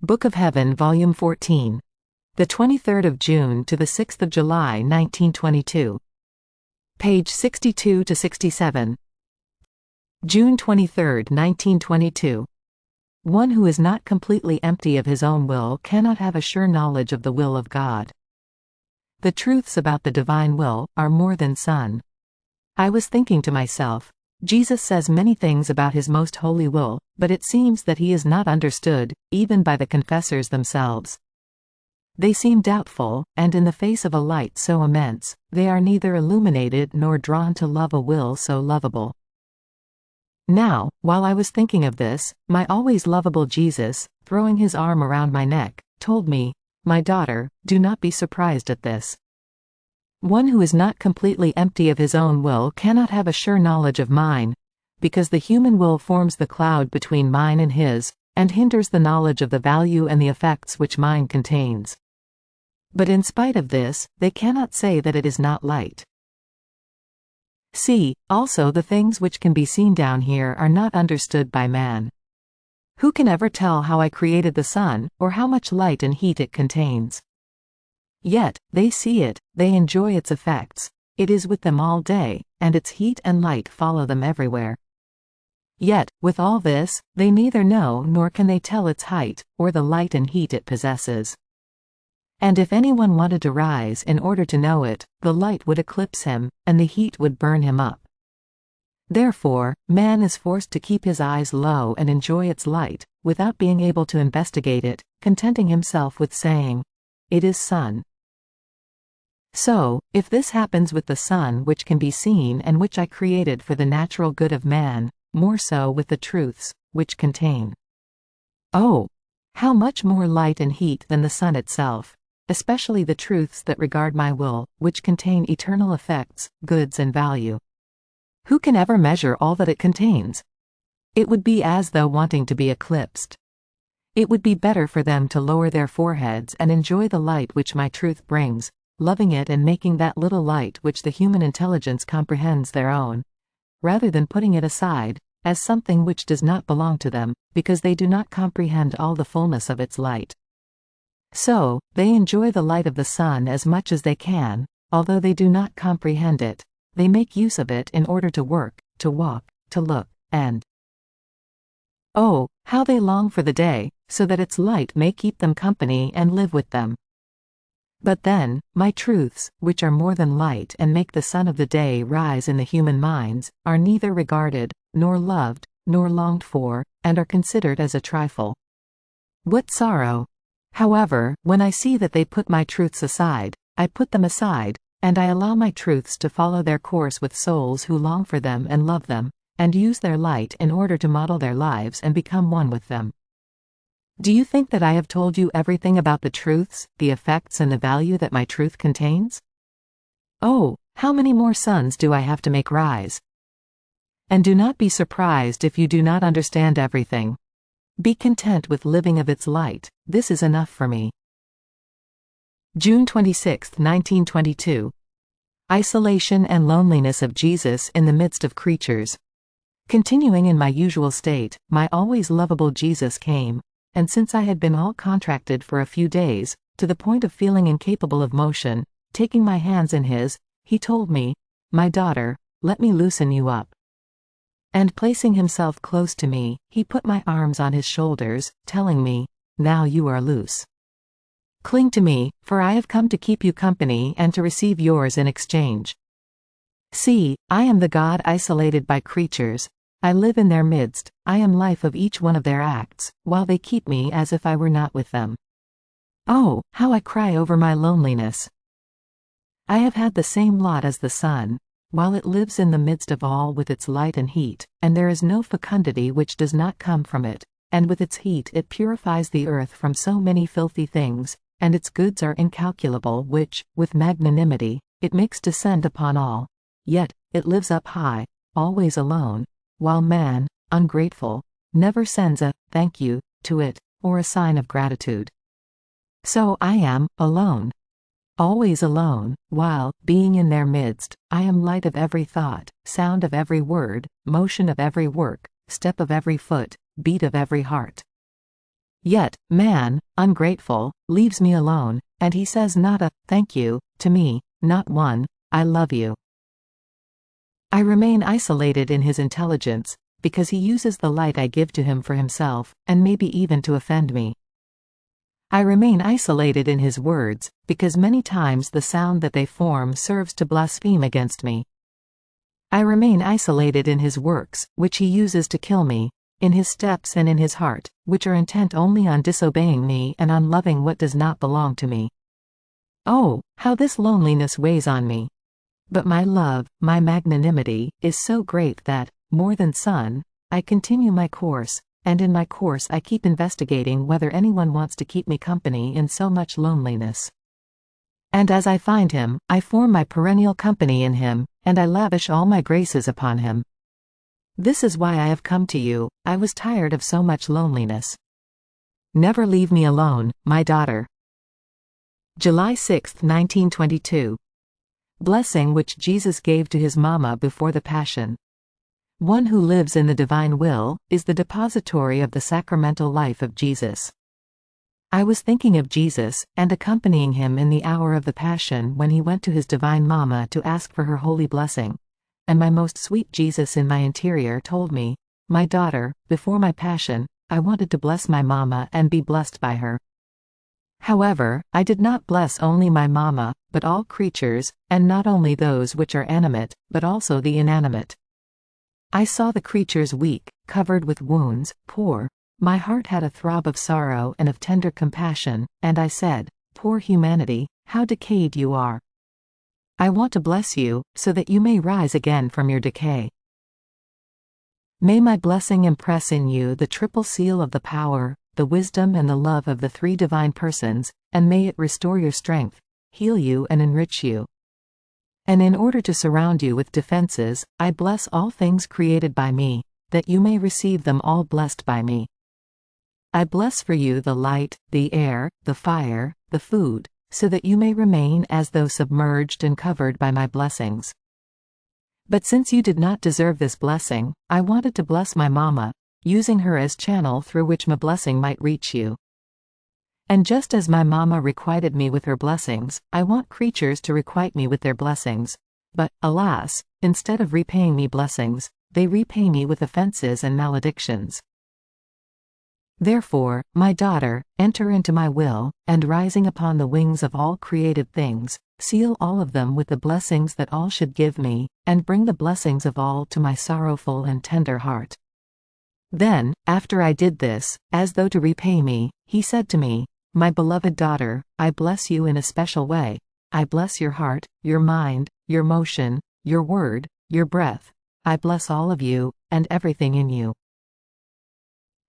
Book of Heaven, Volume 14. The 23rd of June to the 6th of July 1922. Page 62 to 67. June 23, 1922. One who is not completely empty of his own will cannot have a sure knowledge of the will of God. The truths about the divine will are more than sun. I was thinking to myself, Jesus says many things about his most holy will, but it seems that he is not understood, even by the confessors themselves. They seem doubtful, and in the face of a light so immense, they are neither illuminated nor drawn to love a will so lovable. Now, while I was thinking of this, my always lovable Jesus, throwing his arm around my neck, told me, "My daughter, do not be surprised at this. One who is not completely empty of his own will cannot have a sure knowledge of mine, because the human will forms the cloud between mine and his, and hinders the knowledge of the value and the effects which mine contains. But in spite of this, they cannot say that it is not light. See, also the things which can be seen down here are not understood by man. Who can ever tell how I created the sun, or how much light and heat it contains? Yet, they see it, they enjoy its effects, it is with them all day, and its heat and light follow them everywhere. Yet, with all this, they neither know nor can they tell its height, or the light and heat it possesses. And if anyone wanted to rise in order to know it, the light would eclipse him, and the heat would burn him up. Therefore, man is forced to keep his eyes low and enjoy its light, without being able to investigate it, contenting himself with saying, 'It is sun.' So, if this happens with the sun which can be seen and which I created for the natural good of man, more so with the truths, which contain, oh, how much more light and heat than the sun itself, especially the truths that regard my will, which contain eternal effects, goods and value. Who can ever measure all that it contains? It would be as though wanting to be eclipsed. It would be better for them to lower their foreheads and enjoy the light which my truth brings, loving it and making that little light which the human intelligence comprehends their own, rather than putting it aside, as something which does not belong to them, because they do not comprehend all the fullness of its light. So, they enjoy the light of the sun as much as they can, although they do not comprehend it, they make use of it in order to work, to walk, to look, and oh, how they long for the day, so that its light may keep them company and live with them. But then, my truths, which are more than light and make the sun of the day rise in the human minds, are neither regarded, nor loved, nor longed for, and are considered as a trifle. What sorrow! However, when I see that they put my truths aside, I put them aside, and I allow my truths to follow their course with souls who long for them and love them, and use their light in order to model their lives and become one with them. Do you think that I have told you everything about the truths, the effects and the value that my truth contains? Oh, how many more suns do I have to make rise? And do not be surprised if you do not understand everything. Be content with living of its light, this is enough for me. June 26, 1922. Isolation and loneliness of Jesus in the midst of creatures. Continuing in my usual state, my always lovable Jesus came, and since I had been all contracted for a few days, to the point of feeling incapable of motion, taking my hands in his, he told me, "My daughter, let me loosen you up." And placing himself close to me, he put my arms on his shoulders, telling me, "Now you are loose. Cling to me, for I have come to keep you company and to receive yours in exchange. See, I am the God isolated by creatures, I live in their midst, I am life of each one of their acts, while they keep me as if I were not with them. Oh, how I cry over my loneliness! I have had the same lot as the sun, while it lives in the midst of all with its light and heat, and there is no fecundity which does not come from it, and with its heat it purifies the earth from so many filthy things, and its goods are incalculable which, with magnanimity, it makes descend upon all. Yet, it lives up high, always alone, while man, ungrateful, never sends a "thank you" to it, or a sign of gratitude. So I am alone. Always alone, while, being in their midst, I am light of every thought, sound of every word, motion of every work, step of every foot, beat of every heart. Yet, man, ungrateful, leaves me alone, and he says not a "thank you" to me, not one "I love you." I remain isolated in his intelligence, because he uses the light I give to him for himself, and maybe even to offend me. I remain isolated in his words, because many times the sound that they form serves to blaspheme against me. I remain isolated in his works, which he uses to kill me, in his steps and in his heart, which are intent only on disobeying me and on loving what does not belong to me. Oh, how this loneliness weighs on me! But my love, my magnanimity, is so great that, more than sun, I continue my course, and in my course I keep investigating whether anyone wants to keep me company in so much loneliness. And as I find him, I form my perennial company in him, and I lavish all my graces upon him. This is why I have come to you. I was tired of so much loneliness. Never leave me alone, my daughter. July 6, 1922. Blessing which Jesus gave to his mama before the Passion. One who lives in the divine will is the depository of the sacramental life of Jesus. I was thinking of Jesus, and accompanying him in the hour of the Passion when he went to his divine mama to ask for her holy blessing. And my most sweet Jesus in my interior told me, "My daughter, before my Passion, I wanted to bless my mama and be blessed by her." However, I did not bless only my mama, but all creatures, and not only those which are animate, but also the inanimate. I saw the creatures weak, covered with wounds, poor. My heart had a throb of sorrow and of tender compassion, and I said, "Poor humanity, how decayed you are! I want to bless you, so that you may rise again from your decay. May my blessing impress in you the triple seal of the power, the wisdom and the love of the three divine persons, and may it restore your strength, heal you and enrich you. And in order to surround you with defenses, I bless all things created by me, that you may receive them all blessed by me. I bless for you the light, the air, the fire, the food, so that you may remain as though submerged and covered by my blessings. But since you did not deserve this blessing, I wanted to bless my mama, using her as channel through which my blessing might reach you. And just as my mama requited me with her blessings, I want creatures to requite me with their blessings. But, alas, instead of repaying me blessings, they repay me with offenses and maledictions. Therefore, my daughter, enter into my will, and rising upon the wings of all created things, seal all of them with the blessings that all should give me, and bring the blessings of all to my sorrowful and tender heart. Then, after I did this, as though to repay me, he said to me, "My beloved daughter, I bless you in a special way. I bless your heart, your mind, your motion, your word, your breath. I bless all of you, and everything in you."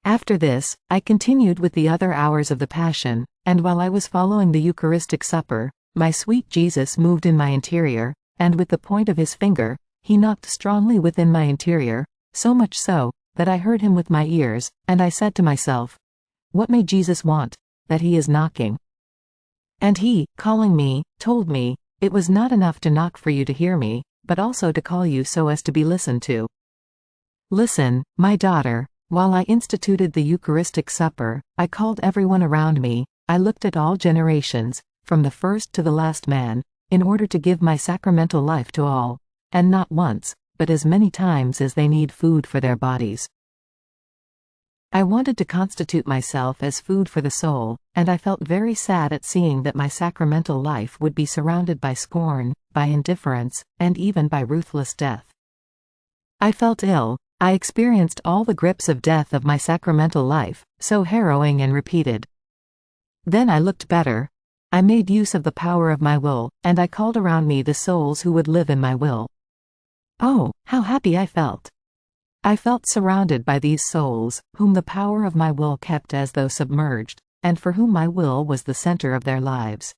After this, I continued with the other hours of the Passion, and while I was following the Eucharistic supper, my sweet Jesus moved in my interior, and with the point of his finger, he knocked strongly within my interior, so much so, that I heard him with my ears, and I said to myself, "What may Jesus want, that he is knocking?" And he, calling me, told me, "It was not enough to knock for you to hear me, but also to call you so as to be listened to. Listen, my daughter." While I instituted the Eucharistic supper, I called everyone around me, I looked at all generations, from the first to the last man, in order to give my sacramental life to all, and not once, but as many times as they need food for their bodies. I wanted to constitute myself as food for the soul, and I felt very sad at seeing that my sacramental life would be surrounded by scorn, by indifference, and even by ruthless death. I felt ill. I experienced all the grips of death of my sacramental life, so harrowing and repeated. Then I looked better. I made use of the power of my will, and I called around me the souls who would live in my will. Oh, how happy I felt! I felt surrounded by these souls, whom the power of my will kept as though submerged, and for whom my will was the center of their lives.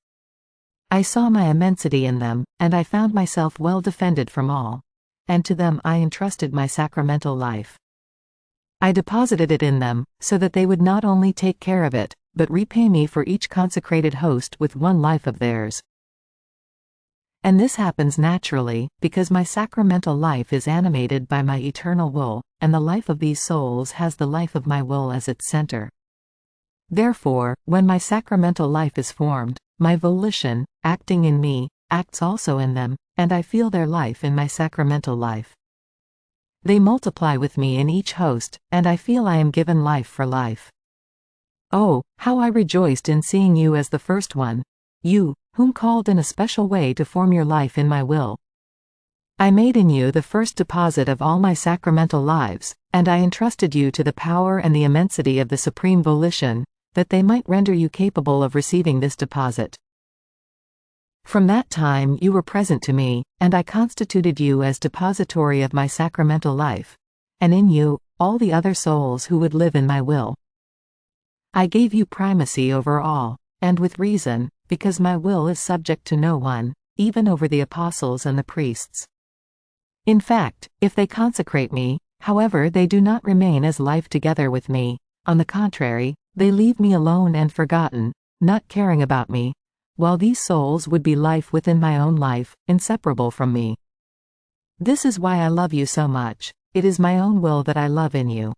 I saw my immensity in them, and I found myself well defended from all. And to them I entrusted my sacramental life. I deposited it in them, so that they would not only take care of it, but repay me for each consecrated host with one life of theirs. And this happens naturally, because my sacramental life is animated by my eternal will, and the life of these souls has the life of my will as its center. Therefore, when my sacramental life is formed, my volition, acting in me, acts also in them, and I feel their life in my sacramental life. They multiply with me in each host, and I feel I am given life for life. Oh, how I rejoiced in seeing you as the first one, you, whom called in a special way to form your life in my will. I made in you the first deposit of all my sacramental lives, and I entrusted you to the power and the immensity of the supreme volition, that they might render you capable of receiving this deposit. From that time you were present to me, and I constituted you as depository of my sacramental life, and in you, all the other souls who would live in my will. I gave you primacy over all, and with reason, because my will is subject to no one, even over the apostles and the priests. In fact, if they consecrate me, however, they do not remain as life together with me, on the contrary, they leave me alone and forgotten, not caring about me, while these souls would be life within my own life, inseparable from me. This is why I love you so much. It is my own will that I love in you.